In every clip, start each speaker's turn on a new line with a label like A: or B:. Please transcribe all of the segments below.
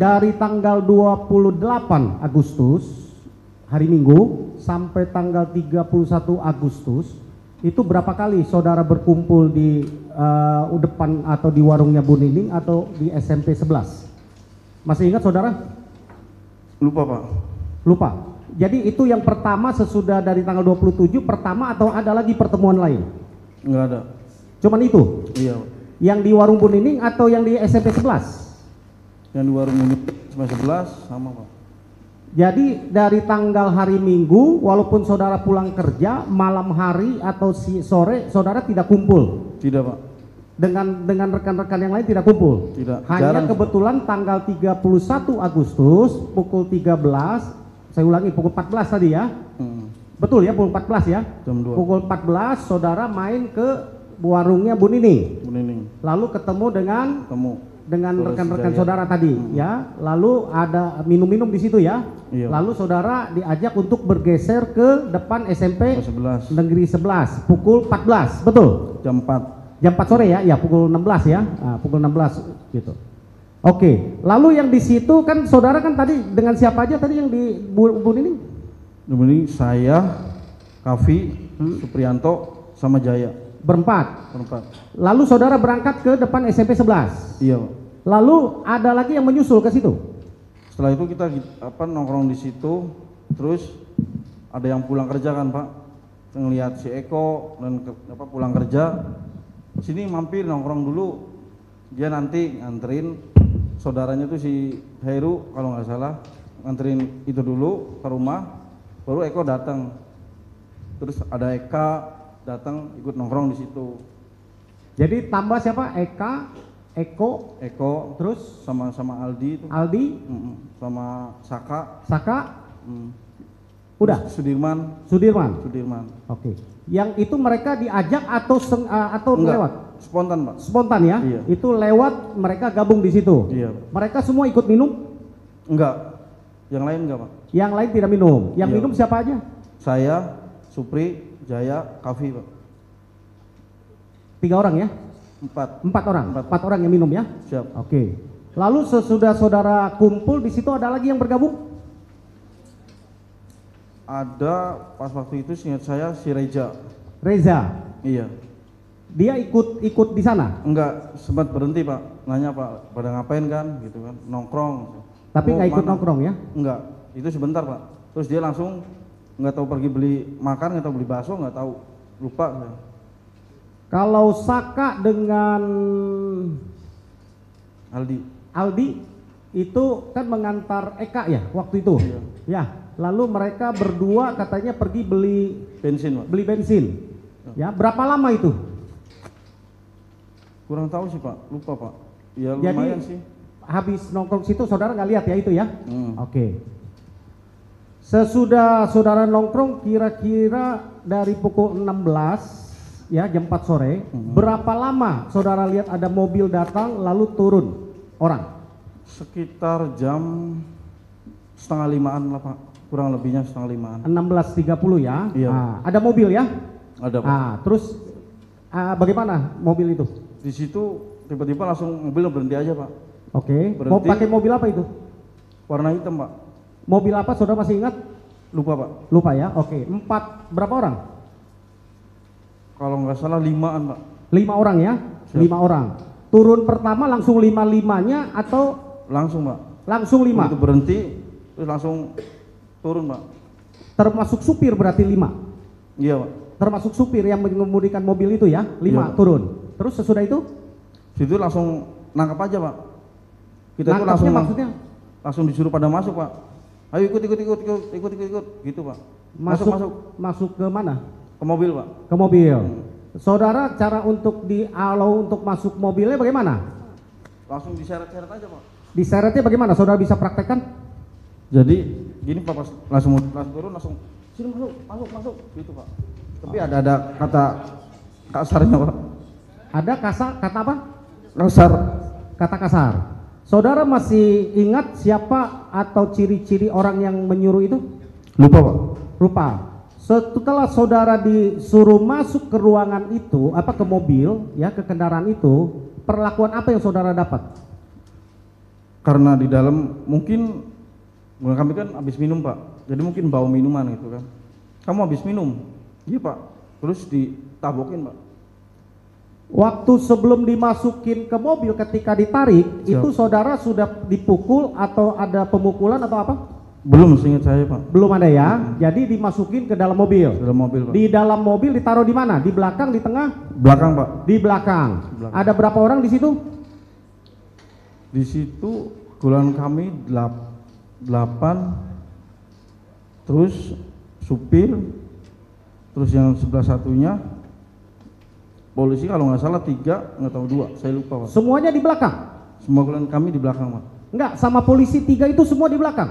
A: dari tanggal 28 Agustus hari Minggu sampai tanggal 31 Agustus itu berapa kali saudara berkumpul di depan atau di warungnya Bu Nining atau di SMP 11? Masih ingat saudara?
B: Lupa Pak.
A: Lupa. Jadi itu yang pertama sesudah dari tanggal 27 pertama atau ada lagi pertemuan lain?
B: Enggak ada.
A: Cuman itu?
B: Iya.
A: Yang di warung Bu Nining atau yang di SMP 11?
B: Yang di warung SMP 11 sama Pak.
A: Jadi dari tanggal hari Minggu walaupun saudara pulang kerja malam hari atau sore saudara tidak kumpul?
B: Tidak Pak.
A: Dengan rekan-rekan yang lain tidak kumpul?
B: Tidak.
A: Hanya
B: Jarang.
A: kebetulan tanggal 31 Agustus pukul 13, saya ulangi pukul 14 tadi ya. Betul ya, pukul 14 ya.
B: Jam 2.
A: Pukul 14 saudara main ke warungnya Bu Nining.
B: Bu Nining.
A: Lalu ketemu dengan rekan-rekan
B: Jaya.
A: saudara tadi ya. Lalu ada minum-minum di situ ya.
B: Iya.
A: Lalu saudara diajak untuk bergeser ke depan SMP
B: 11.
A: Negeri 11 pukul 14, betul?
B: Jam 4.
A: Jam 4 sore ya, ya pukul 16 ya, pukul 16 gitu. Oke, lalu yang di situ kan saudara kan tadi dengan siapa aja tadi yang di Bu Nining?
B: Bu Nining, saya, Kavi, Suprianto, sama Jaya.
A: Berempat.
B: Berempat.
A: Lalu saudara berangkat ke depan SMP 11.
B: Iya Pak.
A: Lalu ada lagi yang menyusul ke situ?
B: Setelah itu kita nongkrong di situ, terus ada yang pulang kerja kan Pak, ngelihat si Eko dan pulang kerja, sini mampir nongkrong dulu, dia nanti nganterin saudaranya tuh si Heru kalau nggak salah, nganterin itu dulu ke rumah, baru Eko datang, terus ada Eka datang ikut nongkrong di situ.
A: Jadi tambah siapa? Eko,
B: terus sama Aldi itu.
A: Aldi,
B: sama Saka.
A: Udah.
B: Sudirman.
A: Oke. Yang itu mereka diajak atau
B: enggak,
A: lewat?
B: Spontan Pak.
A: Spontan ya?
B: Iya.
A: Itu lewat mereka gabung di situ.
B: Iya.
A: Mereka semua ikut minum?
B: Enggak. Yang lain enggak Pak.
A: Yang lain tidak minum. Yang
B: Iya.
A: minum siapa aja?
B: Saya, Supri, Jaya, Kavi Pak.
A: 3 orang ya?
B: 4
A: orang. 4 orang yang minum ya?
B: Siap.
A: Oke. Lalu sesudah saudara kumpul di situ ada lagi yang bergabung?
B: Ada pas waktu itu seingat saya si
A: Reza.
B: Iya.
A: Dia ikut di sana?
B: Enggak, sempat berhenti Pak. Nanya Pak, pada ngapain kan gitu kan, nongkrong.
A: Tapi nggak ikut nongkrong ya?
B: Enggak, itu sebentar Pak. Terus dia langsung nggak tahu pergi beli makan, nggak tahu beli bakso, nggak tahu, lupa.
A: Kalau Saka dengan Aldi itu kan mengantar Eka ya waktu itu?
B: Iya.
A: Ya, lalu mereka berdua katanya pergi beli
B: bensin Pak.
A: Beli bensin. Ya, berapa lama itu?
B: Kurang tahu sih Pak, lupa Pak. Ya
A: Jadi,
B: lumayan sih.
A: Habis nongkrong situ saudara nggak lihat ya itu ya? Oke. Sesudah saudara nongkrong kira-kira dari pukul 16 ya jam 4 sore, berapa lama saudara lihat ada mobil datang lalu turun orang?
B: Sekitar jam 4:30 lah Pak, kurang lebihnya 4:30.
A: 16.30 ya?
B: Iya.
A: Ada mobil ya?
B: Ada Pak.
A: Terus bagaimana mobil itu?
B: Di situ tiba-tiba langsung mobil berhenti aja Pak.
A: Oke.
B: Berhenti.
A: Mau pakai mobil apa itu?
B: Warna hitam Pak.
A: Mobil apa saudara masih ingat?
B: Lupa Pak.
A: Lupa ya? Oke. Berapa orang?
B: Kalau nggak salah 5-an Pak.
A: 5 orang ya?
B: Siap.
A: 5 orang. Turun pertama langsung 5-5-nya atau?
B: Langsung Pak.
A: Langsung 5?
B: Itu berhenti terus langsung turun Pak.
A: Termasuk supir berarti 5?
B: Iya Pak.
A: Termasuk supir yang mengemudikan mobil itu ya? 5
B: Iya,
A: turun. Terus sesudah itu?
B: Situ langsung nangkap aja Pak. Kita itu
A: Nangkapnya maksudnya?
B: langsung disuruh pada masuk Pak. Ayo ikut gitu Pak.
A: Masuk ke mana?
B: Ke mobil Pak.
A: Ke mobil. Saudara cara untuk untuk masuk mobilnya bagaimana?
B: Langsung diseret-seret aja Pak.
A: Diseretnya bagaimana? Saudara bisa praktekkan?
B: Jadi gini Pak, pas langsung turun langsung sini masuk gitu Pak. Tapi ada kata kasarnya Pak.
A: Ada kata apa?
B: Kasar.
A: Kata kasar. Saudara masih ingat siapa atau ciri-ciri orang yang menyuruh itu?
B: Lupa Pak.
A: Lupa. Setelah saudara disuruh masuk ke ruangan itu, ke mobil, ya ke kendaraan itu, perlakuan apa yang saudara dapat?
B: Karena di dalam mungkin kami kan habis minum Pak, jadi mungkin bawa minuman gitu kan. Kamu habis minum? Iya Pak. Terus ditabokin Pak.
A: Waktu sebelum dimasukin ke mobil ketika ditarik,
B: Siap.
A: itu saudara sudah dipukul atau ada pemukulan atau apa?
B: Belum, seingat saya Pak.
A: Belum ada ya. Jadi dimasukin ke dalam mobil.
B: Dalam mobil Pak.
A: Di dalam mobil ditaruh di mana? Di belakang, di tengah?
B: Belakang Pak.
A: Di belakang.
B: Belakang.
A: Ada berapa orang di situ?
B: Di situ golongan kami 8, terus supir, terus yang sebelah satunya polisi kalau nggak salah 3, nggak tahu 2, saya lupa Pak.
A: Semuanya di belakang?
B: Semua golongan kami di belakang Pak.
A: Enggak, sama polisi 3 itu semua di belakang?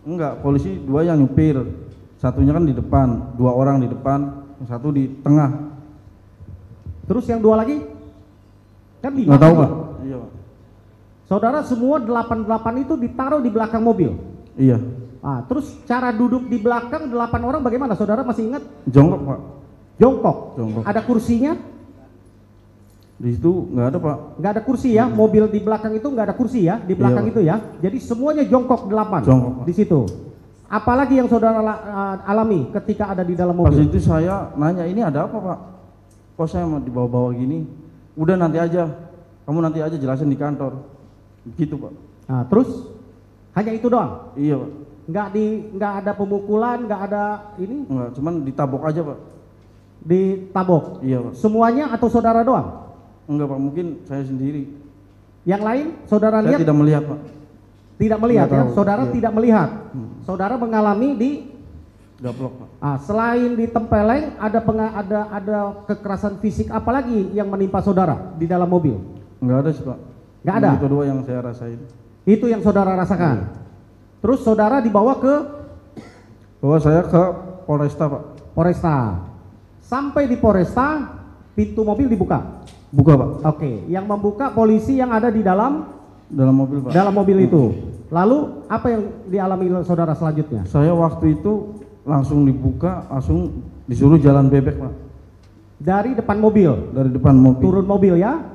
B: Enggak, polisi 2 yang nyupir, satunya kan di depan, 2 orang di depan, yang 1 di tengah.
A: Terus yang 2 lagi? Kan 5.
B: Nggak tahu Pak. Iya Pak.
A: Saudara semua 8 itu ditaruh di belakang mobil?
B: Iya.
A: Ah, terus cara duduk di belakang 8 orang bagaimana? Saudara masih ingat?
B: Jongkok Pak.
A: Jongkok.
B: Jongkok.
A: Ada kursinya?
B: Di situ nggak ada Pak.
A: Nggak ada kursi ya? Mobil di belakang itu nggak ada kursi ya? Di belakang
B: Iya,
A: itu ya? Jadi semuanya jongkok 8
B: Jongkok, Pak.
A: di situ. Apalagi yang saudara alami ketika ada di dalam
B: Pas
A: mobil?
B: itu saya nanya, ini ada apa Pak? Kok saya mau dibawa-bawa gini? Udah nanti aja, kamu nanti aja jelasin di kantor. Gitu Pak.
A: Nah, terus hanya itu doang?
B: Iya Pak.
A: Nggak ada pemukulan, nggak ada ini?
B: Enggak, cuman ditabok aja Pak.
A: Ditabok?
B: Iya Pak.
A: Semuanya atau saudara doang?
B: Enggak Pak, mungkin saya sendiri.
A: Yang lain saudara
B: Saya
A: lihat?
B: tidak melihat Pak.
A: Tidak melihat
B: Nggak
A: ya?
B: tahu,
A: Saudara
B: iya.
A: tidak melihat? Saudara mengalami di
B: Gaplok Pak.
A: selain ditempeleng ada kekerasan fisik apalagi yang menimpa saudara di dalam mobil?
B: Enggak ada sih Pak.
A: Nggak ada?
B: Itu 2 yang saya rasain.
A: Itu yang saudara rasakan. Terus saudara dibawa ke
B: Bawa saya ke Polresta Pak.
A: Polresta. Sampai di Polresta, pintu mobil dibuka.
B: Buka Pak.
A: Oke, yang membuka polisi yang ada di dalam
B: Dalam mobil Pak.
A: mobil itu. Lalu apa yang dialami saudara selanjutnya?
B: Saya waktu itu langsung dibuka, langsung disuruh jalan bebek Pak.
A: Dari depan mobil,
B: Dari depan mobil.
A: turun mobil ya.